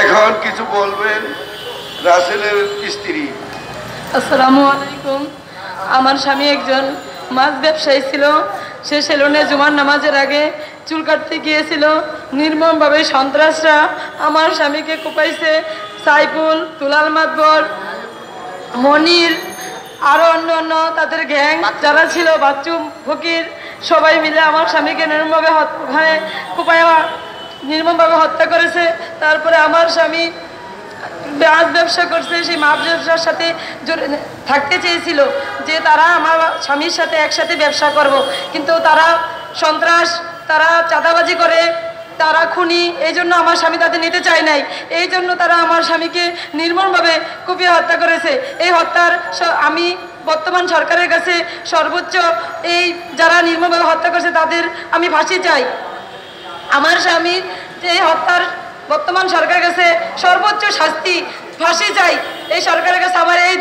এখন কিছু বলবেন রাসেলের স্ত্রী। আসসালামু আলাইকুম। আমার স্বামী একজন মাছ ব্যবসায়ী ছিল। সে সেলুনে জুমার নামাজের আগে চুল কাটতে গিয়েছিল। নির্মমভাবে সন্ত্রাসরা আমার স্বামীকে কোপাইছে। সাইফুল, তুলাল মাতবর, মনির, আরও অন্য অন্য তাদের গ্যাং যারা ছিল, বাচ্চুম, ফকির, সবাই মিলে আমার স্বামীকে নির্মমভাবে হত্যা করেছে। তারপরে আমার স্বামী মাছ ব্যবসা করছে, সেই মাছ ব্যবসার সাথে থাকতে চেয়েছিল যে তারা আমার স্বামীর সাথে একসাথে ব্যবসা করব, কিন্তু তারা সন্ত্রাস, তারা চাঁদাবাজি করে, তারা খুনি, এই জন্য আমার স্বামী তাদের নিতে চায় নাই। এই জন্য তারা আমার স্বামীকে নির্মমভাবে কুপিয়ে হত্যা করেছে। এই হত্যার আমি বর্তমান সরকারের কাছে সর্বোচ্চ এই যারা নির্মমভাবে হত্যা করেছে তাদের আমি ফাঁসি চাই। আমার স্বামীর এই হত্যার বর্তমান সরকারের কাছে সর্বোচ্চ শাস্তি, ফাঁসি চাই। এই সরকারের কাছে আমার এই